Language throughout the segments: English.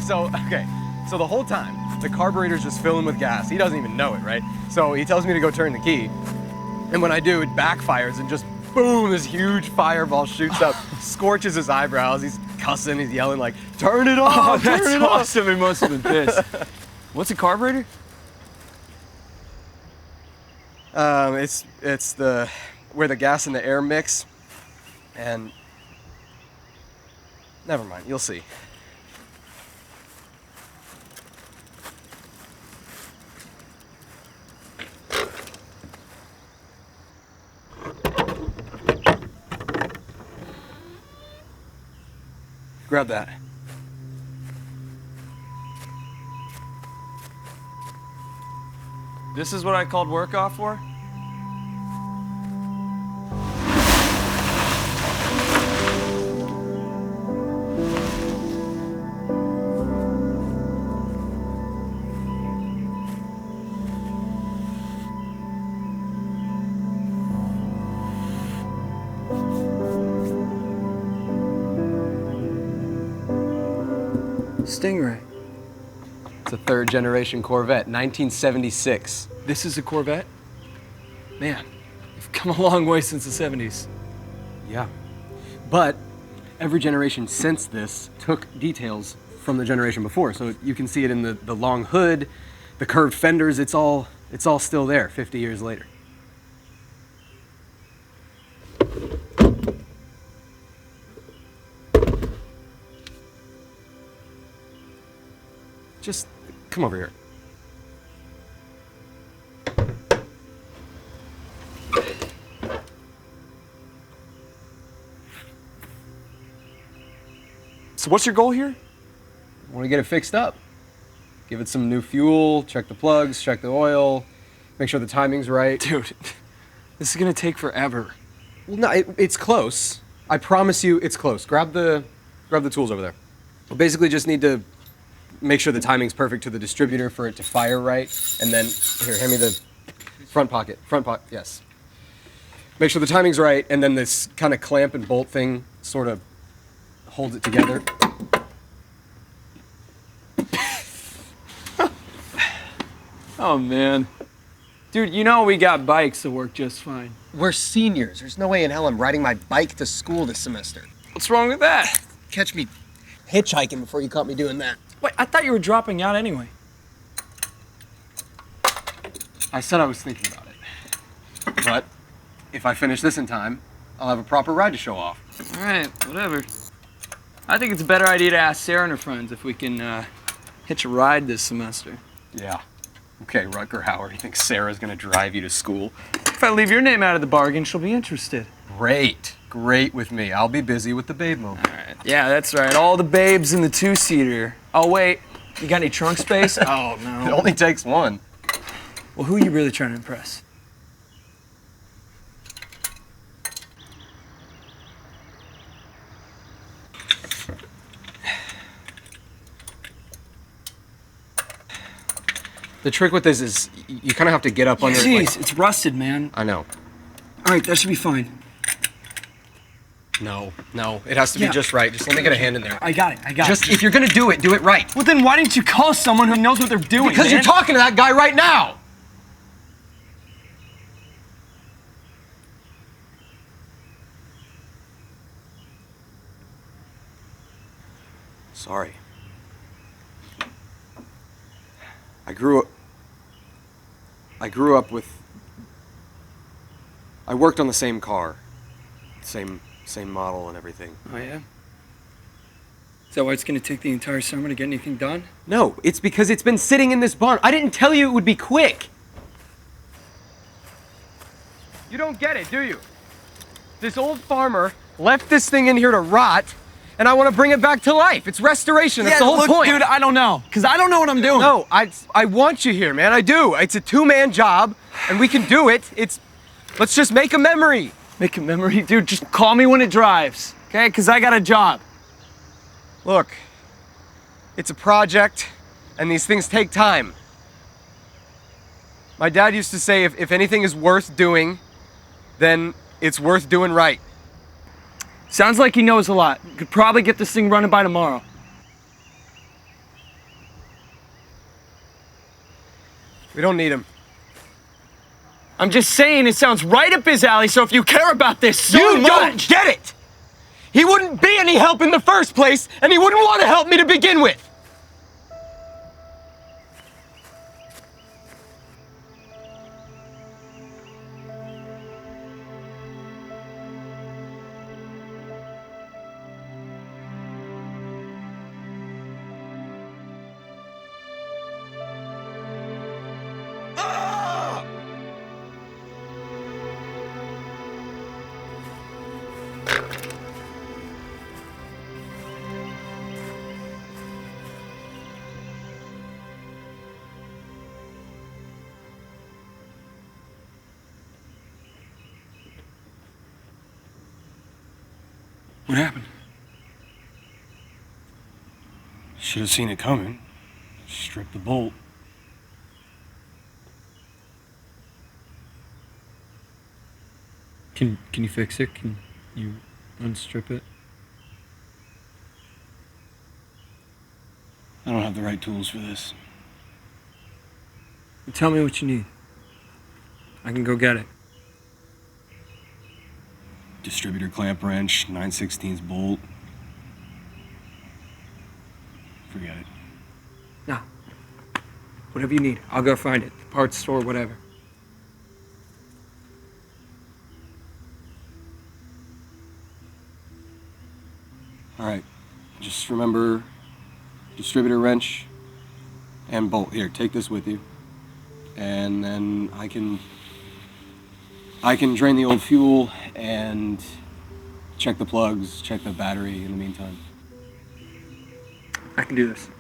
So, okay, so the whole time, the carburetor's just filling with gas. He doesn't even know it, right? So he tells me to go turn the key, and when I do, it backfires and just boom, this huge fireball shoots up, scorches his eyebrows. He's cussing, he's yelling like, turn it off, turn it off. Awesome, he must have been pissed. What's a carburetor? It's the where the gas and the air mix, and never mind, you'll see. Grab that. This is what I called work off for? Stingray. It's a third generation Corvette, 1976. This is a Corvette? Man, you've come a long way since the 70s. Yeah. But every generation since this took details from the generation before. So you can see it in the long hood, the curved fenders, it's all still there 50 years later. Just come over here. So what's your goal here? I want to get it fixed up. Give it some new fuel, check the plugs, check the oil, make sure the timing's right. Dude, this is gonna take forever. Well, no, it's close. I promise you it's close. Grab the tools over there. We'll basically just need to make sure the timing's perfect to the distributor for it to fire right, and then, here, hand me the front pocket, yes. Make sure the timing's right, and then this kind of clamp and bolt thing sort of holds it together. Oh man. Dude, you know we got bikes that work just fine. We're seniors. There's no way in hell I'm riding my bike to school this semester. What's wrong with that? Catch me hitchhiking before you caught me doing that. Wait, I thought you were dropping out anyway. I said I was thinking about it. But if I finish this in time, I'll have a proper ride to show off. All right, whatever. I think it's a better idea to ask Sarah and her friends if we can hitch a ride this semester. Yeah. Okay, Rutger Hauer, you think Sarah's gonna drive you to school? If I leave your name out of the bargain, she'll be interested. Great with me. I'll be busy with the babe mobile. All right. Yeah, that's right. All the babes in the two-seater. Oh, wait. You got any trunk space? Oh, no. It only takes one. Well, who are you really trying to impress? The trick with this is you kind of have to get up under it. Jeez, it's rusted, man. I know. All right, that should be fine. No, it has to be just right. Just let me get a hand in there. I got it. Just, if you're gonna do it right. Well, then why didn't you call someone who knows what they're doing, Because you're talking to that guy right now! Sorry. I grew up with... I worked on the same car. Same model and everything. Oh, yeah? Is that why it's gonna take the entire summer to get anything done? No, it's because it's been sitting in this barn. I didn't tell you it would be quick. You don't get it, do you? This old farmer left this thing in here to rot, and I want to bring it back to life. It's restoration. That's the whole point. Dude, I don't know. Because I don't know what I'm doing. No, I want you here, man. I do. It's a two-man job, and we can do it. Let's just make a memory. Make a memory? Dude, just call me when it drives, okay? Because I got a job. Look, it's a project, and these things take time. My dad used to say if anything is worth doing, then it's worth doing right. Sounds like he knows a lot. Could probably get this thing running by tomorrow. We don't need him. I'm just saying it sounds right up his alley, so if you care about this so You much... don't get it! He wouldn't be any help in the first place, and he wouldn't want to help me to begin with. What happened? Should have seen it coming. Strip the bolt. Can you fix it? Can you unstrip it? I don't have the right tools for this. Tell me what you need. I can go get it. Distributor clamp wrench, 9/16 bolt. Forget it. No. Whatever you need, I'll go find it. The parts store, whatever. All right. Just remember distributor wrench and bolt. Here, take this with you. And then I can drain the old fuel and check the plugs, check the battery in the meantime. I can do this.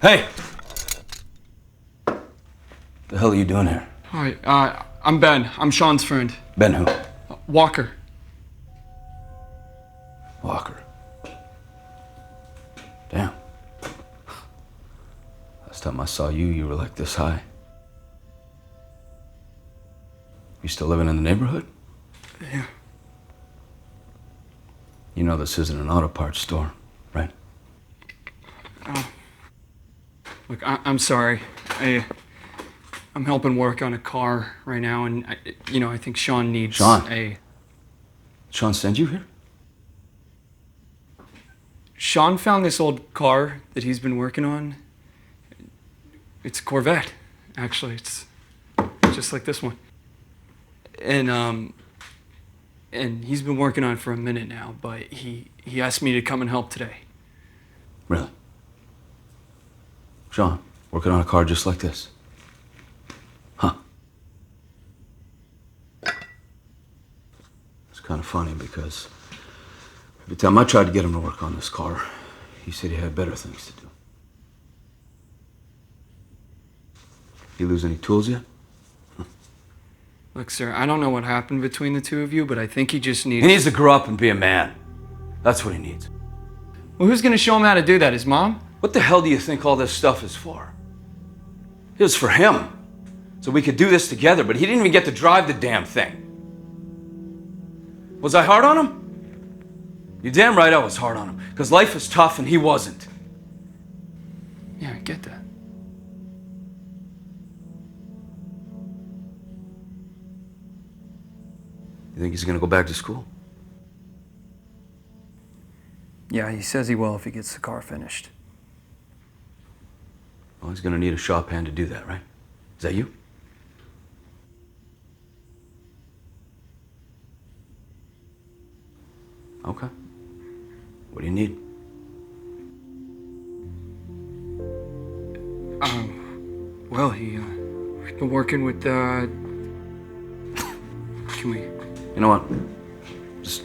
Hey! The hell are you doing here? Hi, I'm Ben. I'm Sean's friend. Ben who? Walker. Walker. Damn. Last time I saw you, you were like this high. You still living in the neighborhood? Yeah. You know this isn't an auto parts store, right? Look, I'm sorry. I'm helping work on a car right now, and I think Sean needs Sean sent you here? Sean found this old car that he's been working on. It's a Corvette, actually. It's just like this one. And he's been working on it for a minute now, but he asked me to come and help today. Really? Sean, working on a car just like this? Huh. It's kind of funny because every time I tried to get him to work on this car, he said he had better things to do. You lose any tools yet? Look, sir, I don't know what happened between the two of you, but I think he just needs... He needs to grow up and be a man. That's what he needs. Well, who's gonna show him how to do that? His mom? What the hell do you think all this stuff is for? It was for him. So we could do this together, but he didn't even get to drive the damn thing. Was I hard on him? You're damn right I was hard on him, because life is tough and he wasn't. Yeah, I get that. You think he's gonna go back to school? Yeah, he says he will if he gets the car finished. Well, he's gonna need a shop hand to do that, right? Is that you? Okay. What do you need? Well, we've been working with, can we... You know what? Just...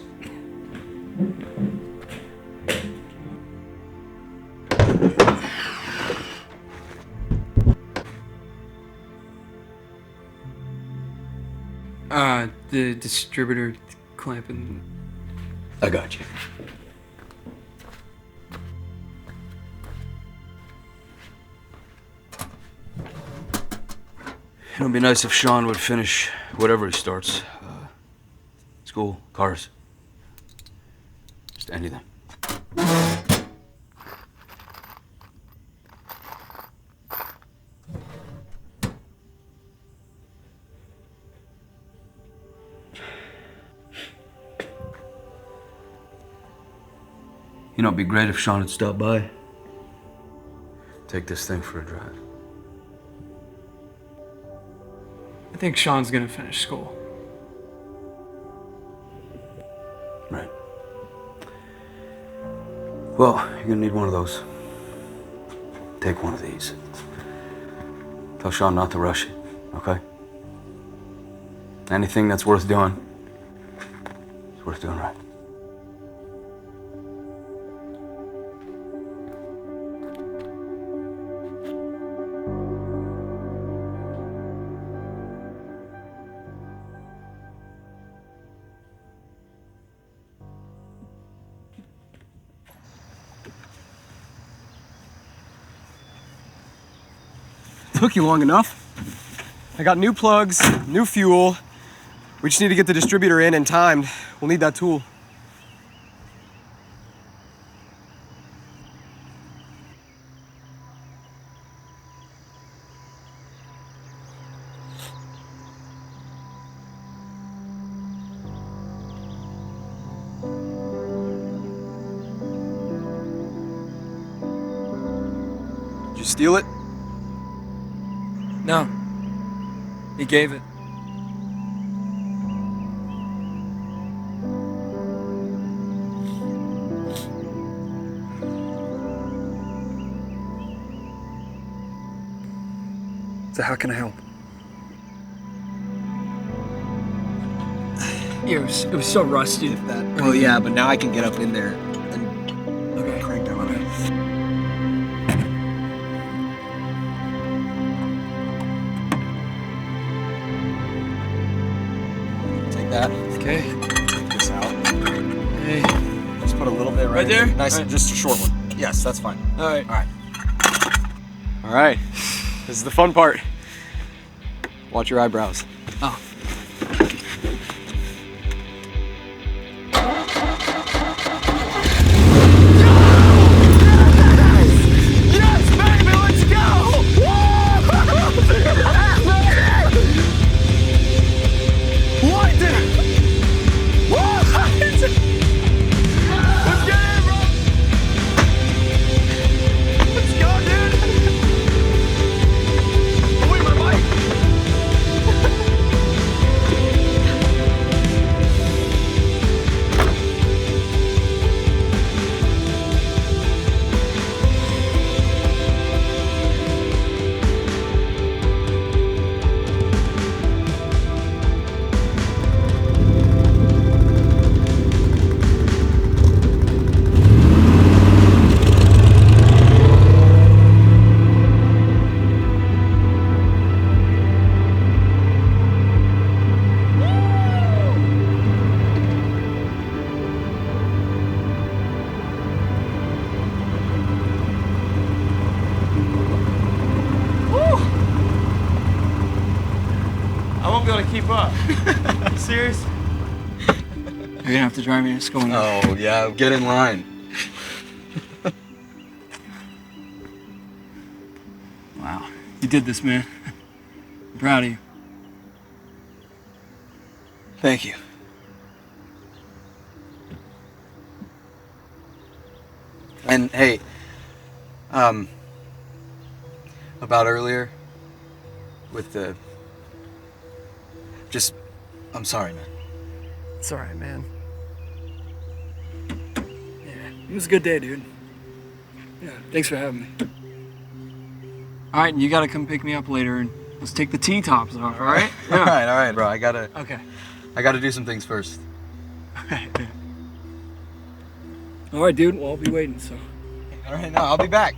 The distributor clamping... I got you. It'd be nice if Sean would finish whatever he starts. School, cars, just anything. You know, it'd be great if Sean had stopped by. Take this thing for a drive. I think Sean's gonna finish school. Right. Well, you're gonna need one of those. Take one of these. Tell Sean not to rush it, okay? Anything that's worth doing, it's worth doing right. Took you long enough. I got new plugs, new fuel. We just need to get the distributor in and timed. We'll need that tool. Did you steal it? No. He gave it. So how can I help? It was so rusty. Well, yeah, but now I can get up in there and Okay. crank down on it. Take that. Okay. Take this out. Hey. Just put a little bit Right there? Nice, All right. just a short one. Yes, that's fine. All right. All right. All right. This is the fun part. Watch your eyebrows. Oh. Yes, baby, let's go! What? Let's get in, bro! Let's go, dude! Oh, wait, my bike! won't be able to keep up. Serious? You're gonna have to drive me to school now. Oh, yeah, get in line. Wow. You did this, man. I'm proud of you. Thank you. And hey, about earlier with the I'm sorry, man. It's alright, man. Yeah, it was a good day, dude. Yeah, thanks for having me. Alright, and you gotta come pick me up later and let's take the T-tops off, alright? All right, bro. I gotta do some things first. Alright, dude, well, I'll be waiting, so. All right, no, I'll be back.